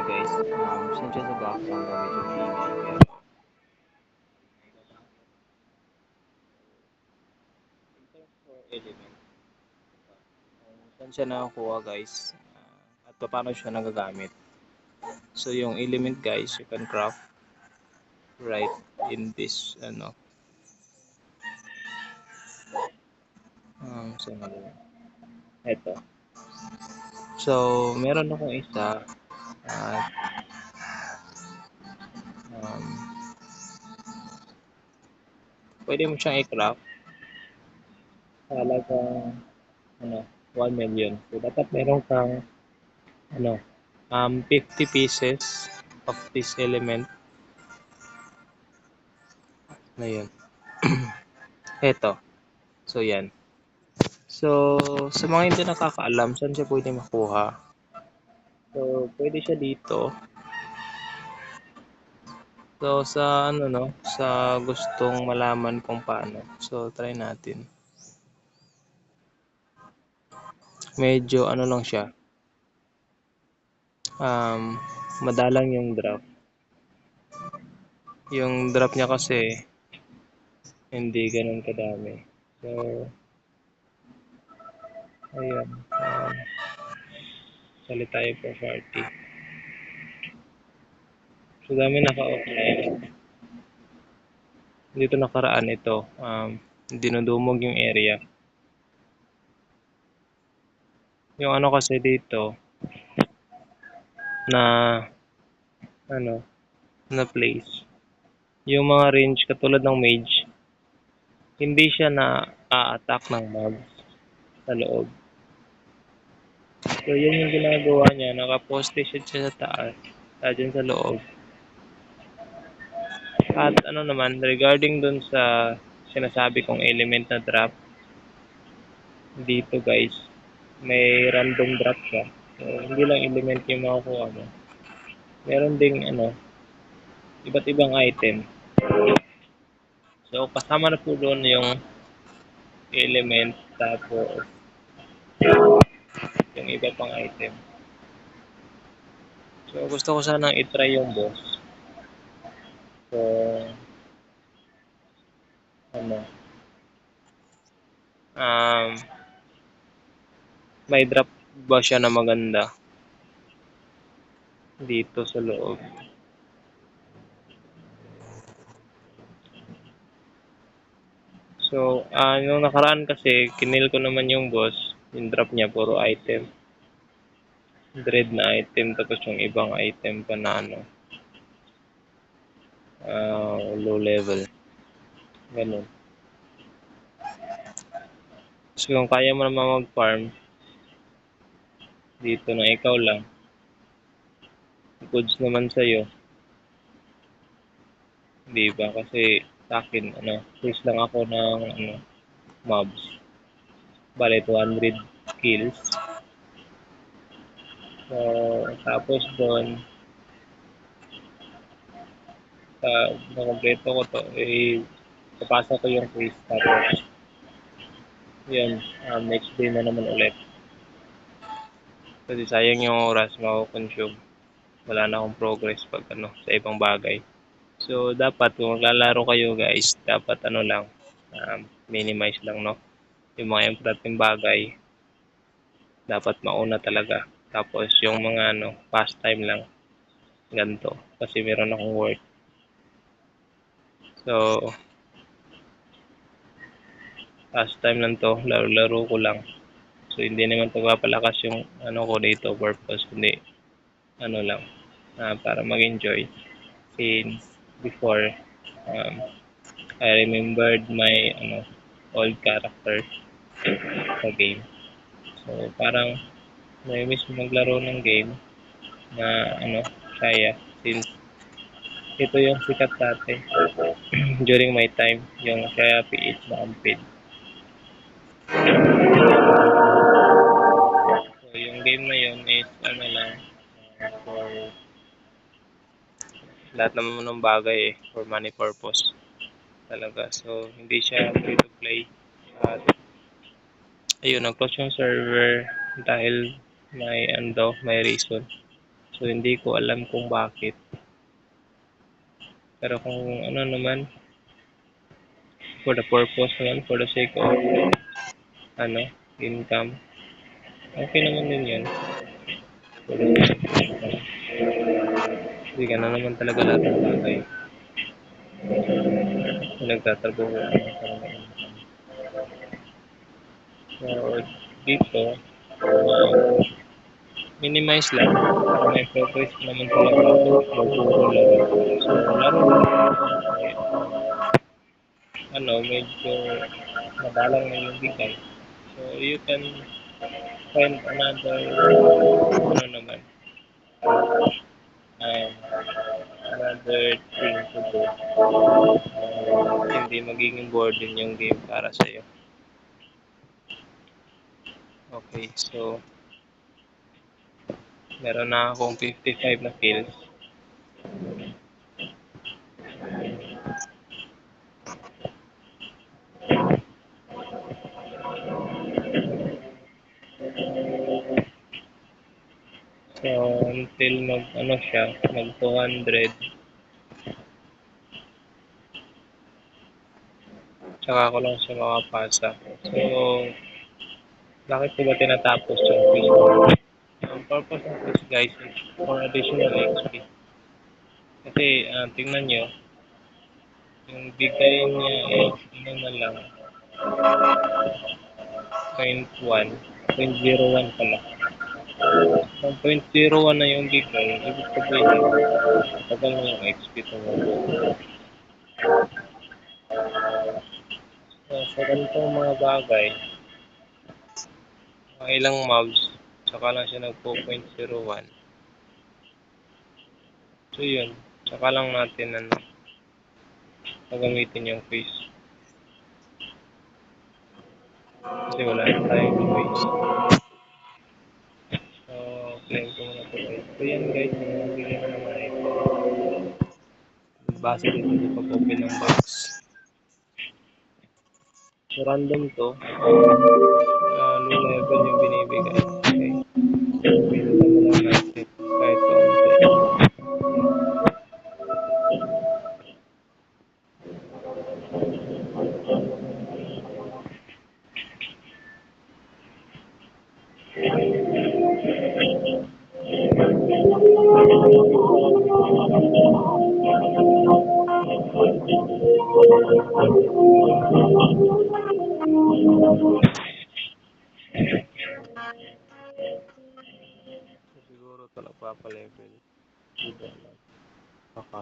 guys, pasensya sa background na medyo maingay pero in terms for element, saan siya nakakuha guys, at paano siya nagagamit. So yung element guys, you can craft right in this so eto. So meron akong isa at um, pwede mo siyang i-craft sa halagang 1 million. So dapat meron kang 50 pieces of this element na yun. Eto. So yan. So sa mga hindi nakakaalam saan siya pwede makuha. So pwede siya dito. So sa sa gustong malaman kung paano. So try natin. Medyo lang siya. Um, Madalang yung drop. Yung drop niya kasi hindi ganoon kadami. So ayun. Salit tayo for party. So dami naka-offline. Dito nakaraan ito. Dinudumog yung area. Yung kasi dito na na place. Yung mga range katulad ng mage, hindi siya na a-attack ng mobs sa loob. So yun yung ginagawa niya, nakaposte siya sa taas, dyan sa loob. At naman, regarding dun sa sinasabi kong element na drop, dito guys, may random drop siya. So hindi lang element yung makukuha mo. Meron ding iba't ibang item. So kasama na po doon yung element tapos yung iba pang item. So gusto ko sanang i-try yung boss. So may drop ba siya na maganda dito sa loob? So nung nakaraan kasi kinil ko naman yung boss, yung drop niya puro item, dread na item, tapos yung ibang item pa na low level, ganun. So kung kaya mo naman mag-farm dito na ikaw lang, goods naman sa'yo, di ba? Kasi sa akin face lang ako ng mobs, bale 200 kills. So tapos doon nakompleto ko to, papasa ko yung quiz, tapos yun, next day na naman ulit. Kasi sayang yung oras, mako-consume. Wala na akong progress pag sa ibang bagay. So dapat kung maglalaro kayo guys, dapat lang, minimize lang yung mga importanteng bagay, dapat mauna talaga. Tapos yung mga pastime lang, ganito. Kasi meron akong work. So pastime lang to, laro-laro ko lang. So hindi naman to papalakas yung ko dito purpose, kundi lang, para mag-enjoy. Since before, I remembered my old character sa game. So parang may-miss maglaro ng game na kaya, since ito yung sikat dati during my time, yung kaya PH na Amped. So yung game na yun is lang, for lahat naman ng bagay for money purpose talaga. So hindi siya free to play. At ayun, nag-close yung server dahil may may reason. So, hindi ko alam kung bakit. Pero kung ano naman, for the purpose naman, for the sake of, ano, income, okay naman din yun. For the sake of income. Hindi ka na naman talaga lahat ng bagay. Nagtatrabaho ka na para may income. So, dito, minimize lang para may progress ka naman talaga magpuro laro. So, laro lang. Ano, medyo madalang na yung bigay. So, you can find another, ano naman, um, another thing to do. Hindi magiging boring yung game para sa'yo. Okay, so, meron na akong 55 na kills. So, until mag 200, tsaka ko lang siya makapasa. So, bakit ko ba tinatapos yung quiz? Ang purpose ng quiz, guys, is for additional XP. Kasi, tingnan nyo, yung bigay niya is, ano na lang, 0.1, 0.01 pala. Kung 0.01 na yung bigay, ibig sabihin, tagal na yung XP tumulong. So, sa ganitong mga bagay, mga ilang mobs, saka lang siya nagpo 0.01. So, yun. Saka lang natin, gagamitin yung quiz. Kasi wala na tayong quiz. So, claim ko muna ito guys. So, yan guys, yung bigay na naman ito. Base dito sa pag-open ng box. So, random to. Low level yung binibigay. Okay. Pinutan na lang natin. Kahit kaunti. So, siguro ito nagpapa-level. Dito lang. Baka.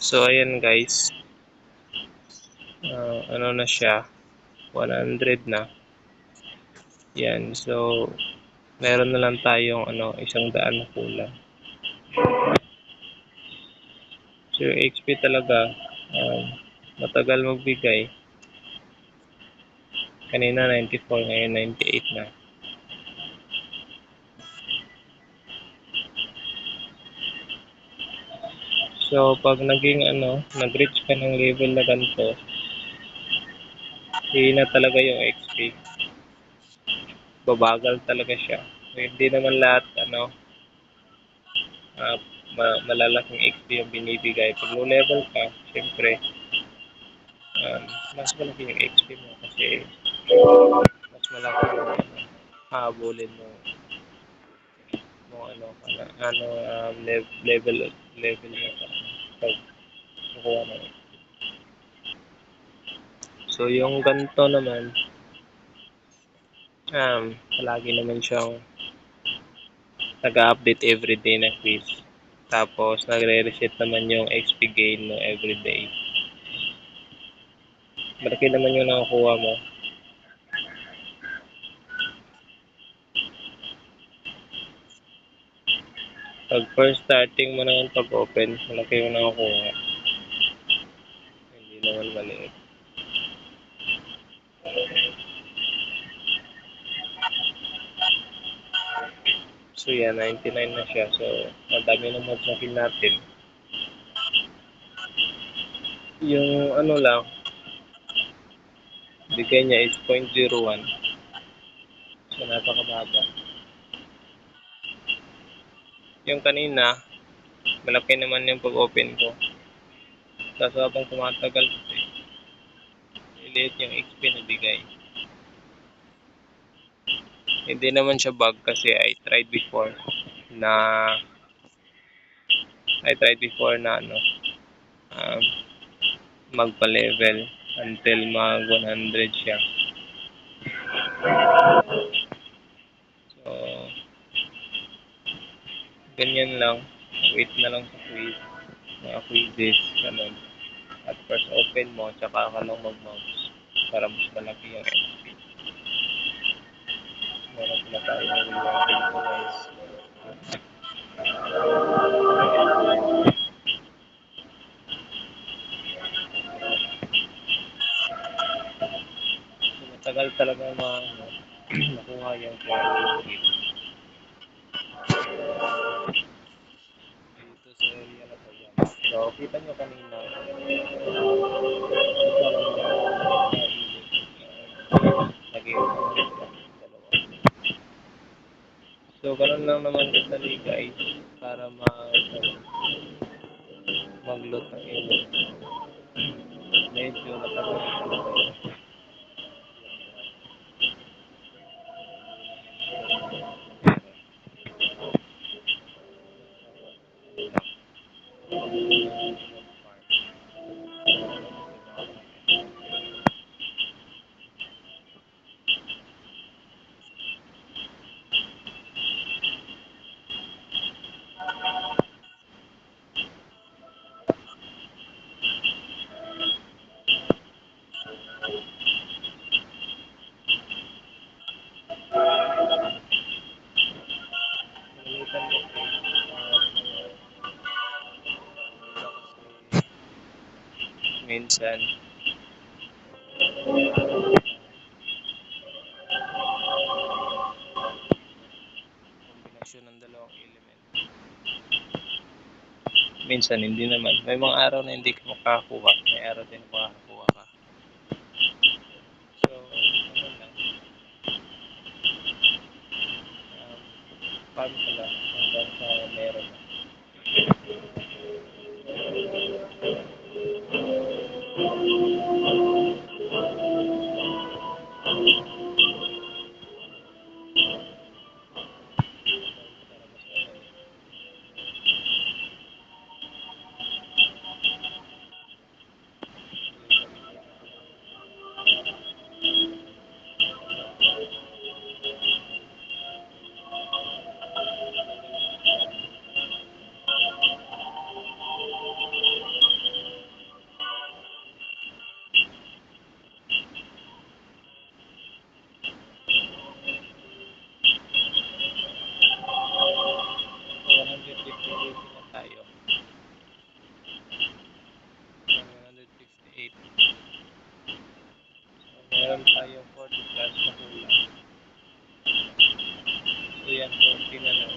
So, ayan guys. Ano na siya? 100 na. Yan. So, meron na lang tayong 100 na kulang. So, yung HP talaga, matagal magbigay. Kanina 94, ngayon 98 na. So, pag nag-reach ka ng level na ganito, hindi na talaga yung XP. Babagal talaga siya. So, hindi naman lahat, malalaking XP yung binibigay. Pag low level ka, syempre, mas malaki yung XP mo kasi mas malaki yung hahabulin mo level mo pag kukuha mo. So, yung ganito naman, palagi naman siyang nag-update everyday na quiz. Tapos, nagre-reset naman yung XP gain mo everyday. Malaki naman yung nakukuha mo. Pag first starting mo na yung pag-open, malaki yung nakukuha. Hindi naman maliit. So yan, 99 na siya. So, madami na mods na kill natin. Yung ano lang, bigay niya is 0.01. So, napakababa. Yung kanina, malaki naman yung pag-open ko. Kaso habang tumatagal kasi, liliit yung XP na bigay. Hindi naman siya bug kasi na I tried before na ano, um, magpa-level until mag 100 siya. So, ganyan lang. Wait na lang sa quiz. Mga quizzes, ganun. At first open mo, tsaka ka lang mag-mouse para mas malaki yung XP. Meron pala tayo ng reward dito guys. So, matagal talaga makuha yung quality kill. Dito sa area na to yan. So, kita nyo kanina, so, ganun lang naman kadali guys para mag-load ng email. Medyo matagal na talaga yun. Nalitan mo minsan kombinasyon ng dalawang element. Minsan hindi naman. May mga araw na hindi ka makakuha. May araw din makakuha ka. So, ano lang. Farm ka lang hanggang sa meron na. So, 158 na tayo. 168. So, meron tayong 40 plus na kulang. So, yan, 40 na lang.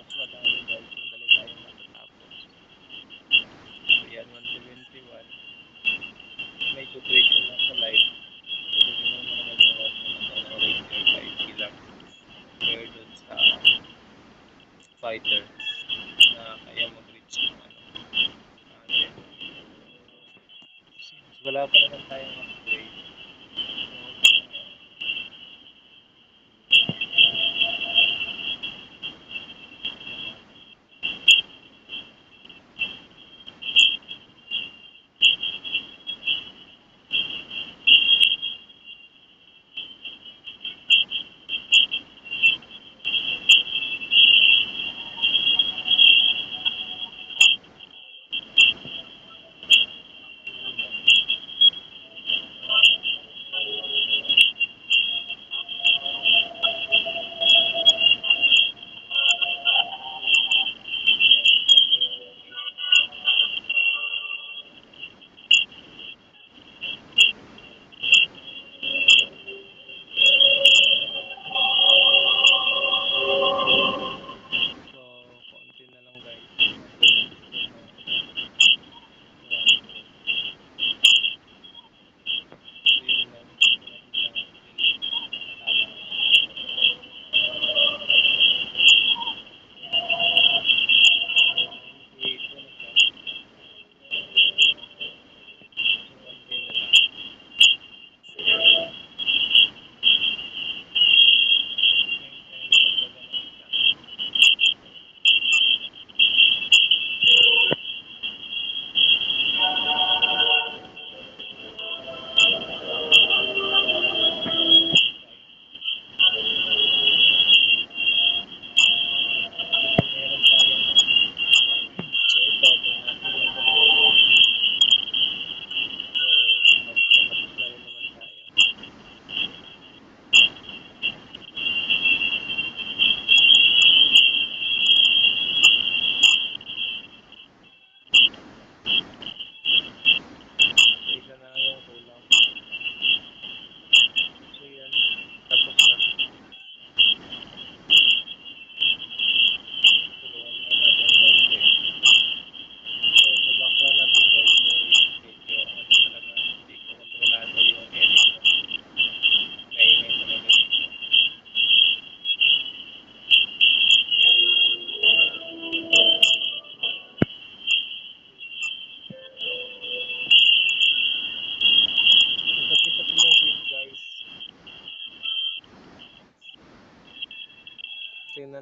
Mas madami guys, madali tayong matatapos. So, yan, 171. May tutorial lang sa live. So, tingnan mo naman yung route mo na rate your 5 lang. Compare dun sa fighter na kaya mag-reach ng natin. Since wala pa naman tayong upgrade,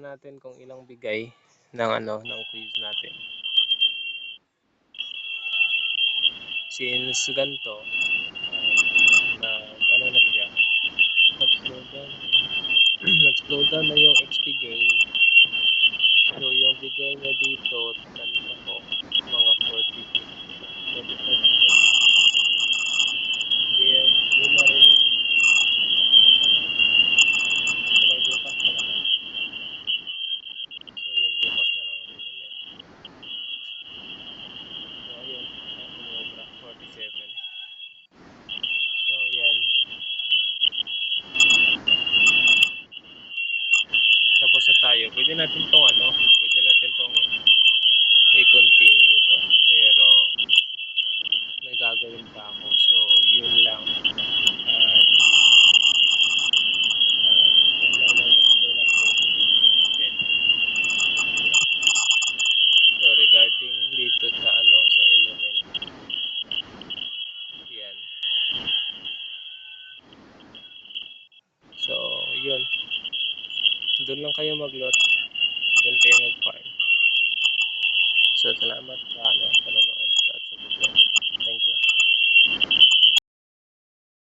natin kung ilang bigay ng ng quiz natin. Since ganito, na na siya, nag-slow down, nag-slow down na yung XP gain. So yung bigay niya dito, tanto ko, mga 46, 45, 46. Then, yun na rin, so may bukas pa naman. So yun, bukas na lang rin ulit. So ayun, sumobra, 47. So yan. Tapos na tayo. Pwede natin tong i-continue to. Pero may gagawin pa ako. So yun lang. At let's go natin sa video natin. So regarding dito sa sa element. Yan. So yun. Doon lang kayo mag-lot. Doon kayo mag-farm. So salamat sa panonood at sa support.